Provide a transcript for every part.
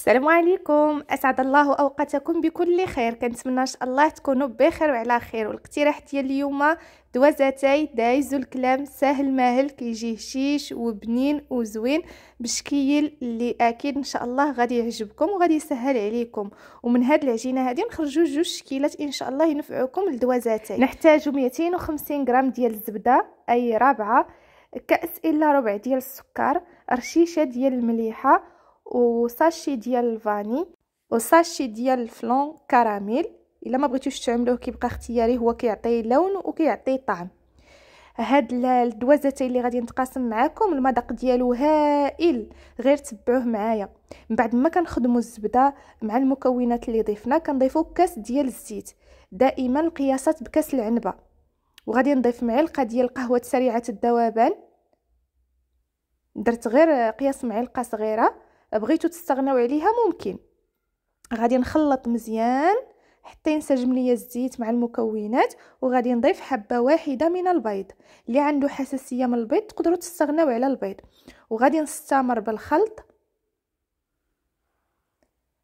السلام عليكم، اسعد الله اوقاتكم بكل خير. كنتمنى ان شاء الله تكونوا بخير وعلى خير. والاقتراح ديال اليوم دوازتاي دايزو الكلام ساهل ماهل، كيجي هشيش وبنين وزوين بشكيل اللي اكيد ان شاء الله غادي يعجبكم وغادي يسهل عليكم. ومن هاد العجينه هذه نخرجوا جوج شكيلات ان شاء الله ينفعوكم لدوازتاي. نحتاج 250 غرام ديال الزبده اي رابعه، كاس الا ربع ديال السكر، رشيشه ديال المليحه، وساشي ديال الفاني، وساشي ديال الفلون كراميل. الا ما بغيتوش تعملوه كيبقى اختياري، هو كيعطي لون وكيعطي طعم. هاد الدوازتين اللي غادي نتقاسم معكم المذاق ديالو هائل، غير تبعوه معايا. من بعد ما كنخدموا الزبده مع المكونات اللي ضفنا كنضيفوا كاس ديال الزيت، دائما القياسات بكاس العنبه. وغادي نضيف معلقه ديال القهوه سريعه الذوبان، درت غير قياس معلقه صغيره، بغيتو تستغناو عليها ممكن. غادي نخلط مزيان حتى ينسجم ليا الزيت مع المكونات، وغادي نضيف حبه واحده من البيض. اللي عنده حساسيه من البيض تقدروا تستغناو على البيض. وغادي نستمر بالخلط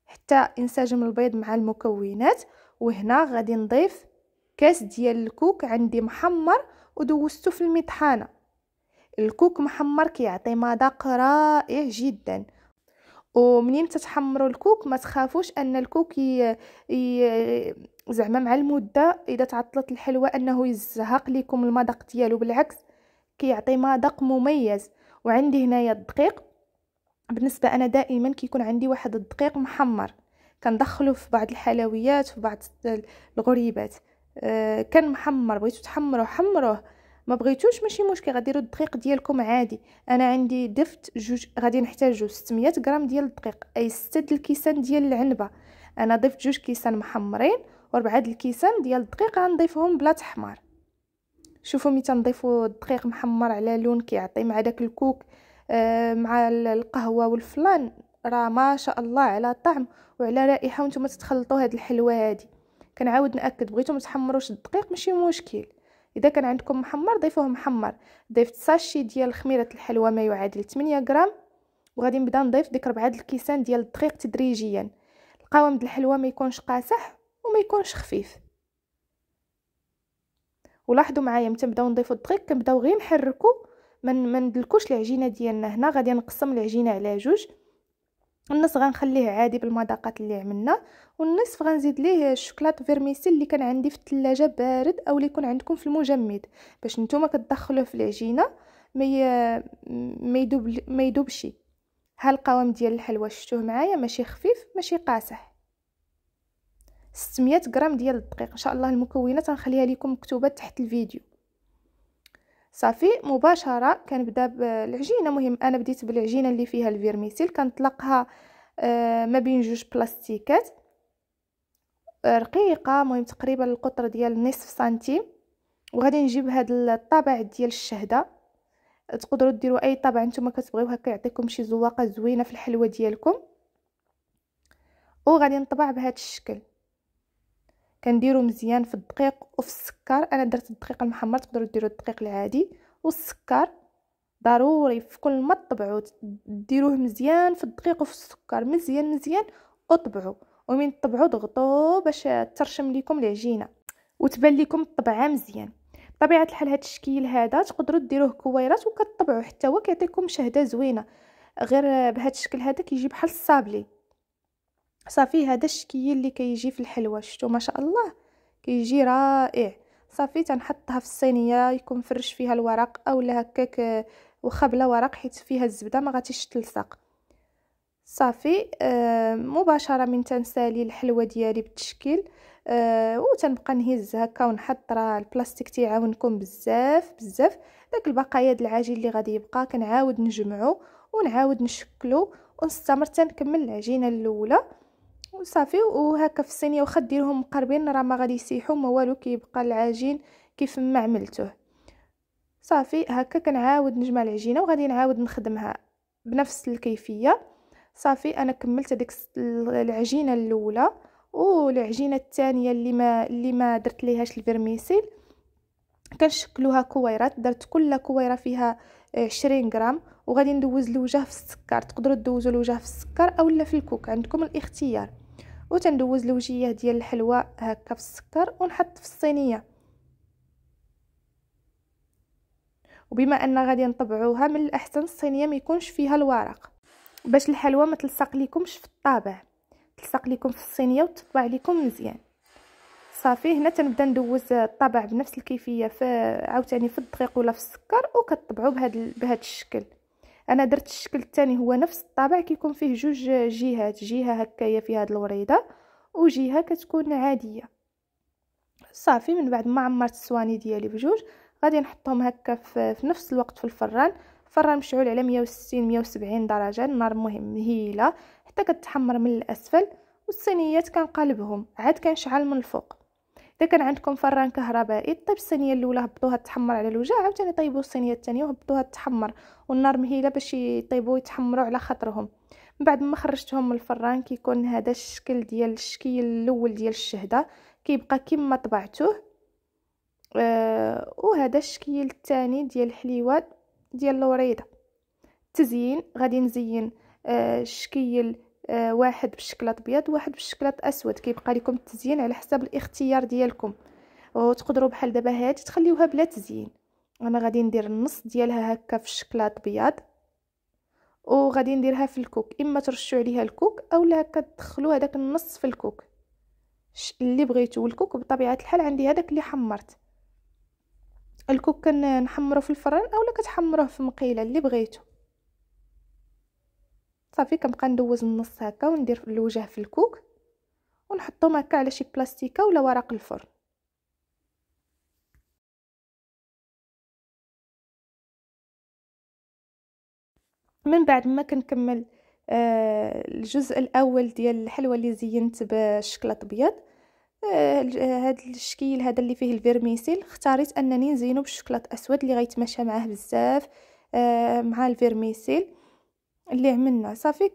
حتى ينسجم البيض مع المكونات. وهنا غادي نضيف كاس ديال الكوك عندي محمر ودوزته في المطحنه. الكوك محمر كيعطي مذاق رائع جدا. ومنين تتحمروا الكوك ما تخافوش ان الكوك زعما مع المده اذا تعطلت الحلوى انه يزهق لكم المذاق ديالو، بالعكس كيعطي مذاق مميز. وعندي هنايا الدقيق، بالنسبه انا دائما كيكون عندي واحد الدقيق محمر كندخلو في بعض الحلويات في بعض الغريبات. كان محمر، بغيتو تحمروه حمروه، ما بغيتوش ماشي مشكل، غديروا الدقيق ديالكم عادي. انا عندي ضفت غادي نحتاجو 600 غرام ديال الدقيق، اي 6 الكيسان ديال العنبه. انا ضفت 2 كيسان محمرين و4 الكيسان ديال الدقيق غنضيفهم بلا تحمار. شوفوا ملي تنضيفوا الدقيق محمر على لون كيعطي مع داك الكوك مع القهوه والفلان، راه ما شاء الله على طعم وعلى رائحه. وانتم تتخلطوا هاد الحلوه هادي، كنعاود ناكد، بغيتو ما تحمروش الدقيق ماشي مشكل، اذا كان عندكم محمر ضيفوه محمر. ضفت ساشي ديال خميره الحلوى ما يعادل 8 غرام. وغادي نبدا نضيف ديك 4 الكيسان ديال الدقيق تدريجيا. القوام ديال الحلوى ما يكونش قاصح وما يكونش خفيف. ولاحظوا معايا متى نبداو نضيفوا الدقيق كنبداو غير نحركوا، ما ندلكوش العجينه ديالنا. هنا غادي نقسم العجينه على جوج، النص غنخليه عادي بالمذاقات اللي عملنا، والنصف غنزيد ليه الشوكولاط فيرميسيل اللي كان عندي في الثلاجه بارد او اللي يكون عندكم في المجمد، باش نتوما كتدخلوه في العجينه ما يدوبش. ها القوام ديال الحلوى شفتوه معايا، ماشي خفيف ماشي قاصح. 600 غرام ديال الدقيق. ان شاء الله المكونات غنخليها لكم مكتوبه تحت الفيديو. صافي مباشره كنبدا بالعجينه. مهم انا بديت بالعجينه اللي فيها الفيرميسيل، كنطلقها ما بين جوج بلاستيكات رقيقه، مهم تقريبا القطر ديال نصف سنتيم. وغادي نجيب هاد الطابع ديال الشهده، تقدروا ديروا اي طابع نتوما كتبغيو، هكا يعطيكم شي زواقه زوينه في الحلوه ديالكم. وغادي نطبع بهذا الشكل، كنديروا مزيان في الدقيق وفي السكر. انا درت الدقيق المحمر، تقدروا ديروا الدقيق العادي. والسكر ضروري في كل ما طبعوا ديروه مزيان في الدقيق وفي السكر، مزيان مزيان وطبعوا. ومن طبعوا ضغطوا باش ترشم لكم العجينه وتبان لكم الطبعه مزيان. بطبيعه الحال هذا الشكل هذا تقدروا ديروه كويرات وكتطبعوا حتى هو كيعطيكم شهده زوينه، غير بهذا الشكل هذا كيجي بحال الصابلي. صافي هذا الشكل اللي كيجي في الحلوى، شفتوا ما شاء الله كيجي رائع. صافي تنحطها في الصينيه، يكون فرش فيها الورق اولا هكاك واخا بلا ورق حيت فيها الزبده ما غاديش تلصق. صافي مباشره من تنسالي الحلوى ديالي بالتشكيل وتنبقى نهز هكا ونحط. راه البلاستيك تيعاونكم بزاف بزاف. داك البقايا د العجين اللي غادي يبقى كنعاود نجمعو ونعاود نشكلو ونستمر تنكمل العجينه الاولى. وصافي وهكا في الصينيه، واخا ديرهم مقربين راه ما غادي يسيحوا ما والو، كيبقى العجين كيف ما عملتوه. صافي هكا كنعاود نجمع العجينه وغادي نعاود نخدمها بنفس الكيفيه. صافي انا كملت هذيك العجينه الاولى. والعجينه الثانيه اللي ما درت ليهاش الفيرميسيل كنشكلوها كويرات. درت كل كويره فيها 20 غرام وغادي ندوز الوجه في السكر. تقدروا تدوزوا الوجه في السكر اولا في الكوك، عندكم الاختيار. وتندوز الوجيه ديال الحلوى هكا في السكر ونحط في الصينيه. وبما ان غادي نطبعوها، من الاحسن الصينيه ما يكونش فيها الورق باش الحلوى ما تلصق لكمش في الطابع، تلصق لكم في الصينيه وتطبع لكم مزيان. صافي هنا تنبدا ندوز الطابع بنفس الكيفيه في عاوتاني في الدقيق ولا في السكر، وكتطبعوا بهذا الشكل. انا درت الشكل الثاني هو نفس الطابع، كيكون فيه جوج جهات، جهه هكايا فيها هاد الوريده وجهه كتكون عاديه. صافي من بعد ما عمرت الصواني ديالي بجوج غادي نحطهم هكا في نفس الوقت في الفران مشعول على 160 170 درجه، النار مهم مهيله حتى كتحمر من الاسفل. والصينيات كنقلبهم عاد كنشعل من الفوق. اذا كان عندكم فران كهربائي، طيب الصينيه الاولى هبطوها تحمر على الوجه، عاوتاني طيبوا الصينيه الثانيه وهبطوها تحمر، والنار مهيله باش يطيبوا ويتحمروا على خاطرهم. من بعد ما خرجتهم من الفران كيكون هذا الشكل ديال الشكل الاول ديال الشهده، كيبقى كما طبعتوه. وهذا الشكل الثاني ديال الحليوات ديال الوريده. التزيين غادي نزين شكل واحد بالشكلاط ابيض واحد بالشكلاط اسود، كيبقى لكم التزيين على حسب الاختيار ديالكم. وتقدروا بحال دابا هذه تخليوها بلا تزيين. انا غادي ندير النص ديالها هكا في الشكلاط ابيض، وغادي نديرها في الكوك، اما ترشوا عليها الكوك اولا هكا تدخلوا هذاك النص في الكوك اللي بغيتو. والكوك بطبيعه الحال عندي هذاك اللي حمرت. الكوك كنحمرو في الفران اولا كتحمروه في مقيله اللي بغيتو. صافي كنبقى ندوز النص هكا وندير الوجه في الكوك ونحطهم هكا على شي بلاستيكه ولا ورق الفرن. من بعد ما كنكمل الجزء الاول ديال الحلوى اللي زينت بالشكلاط ابيض، هذا الشكل هذا اللي فيه الفيرميسيل اختاريت انني نزينو بالشكلاط اسود اللي غيتماشى معاه بزاف مع الفيرميسيل اللي عملنا. صافي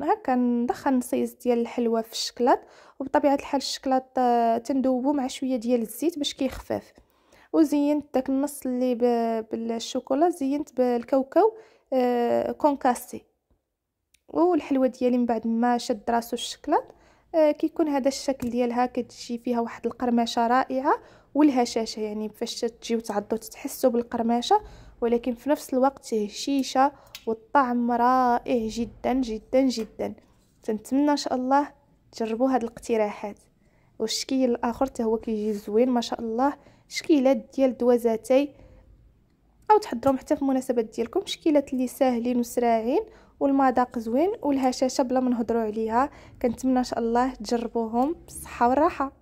هكا ندخل نصيص ديال الحلوى في الشكلاط، وبطبيعه الحال الشكلاط تندوبو مع شويه ديال الزيت باش كيخفف. وزينت داك النص اللي بالشوكولا زينت بالكاوكاو كونكاسي. والحلوى ديالي من بعد ما شد راسو الشكلاط كيكون هذا الشكل ديالها، كتجي فيها واحد القرمشه رائعه والهشاشه، يعني فاش تجيو تعضوا تحسوا بالقرمشه، ولكن في نفس الوقت هشيشه والطعم رائع جدا جدا جدا. تنتمنى ان شاء الله تجربوا هاد الاقتراحات. والشكل الاخر حتى هو كيجي زوين ما شاء الله، شكيلات ديال دوازاتي او تحضرهم حتى في المناسبات ديالكم، شكيلات اللي ساهلين وسراعين والمذاق زوين والهشاشه بلا ما نهضروا عليها. كنتمنى ان شاء الله تجربوهم بالصحه والراحه.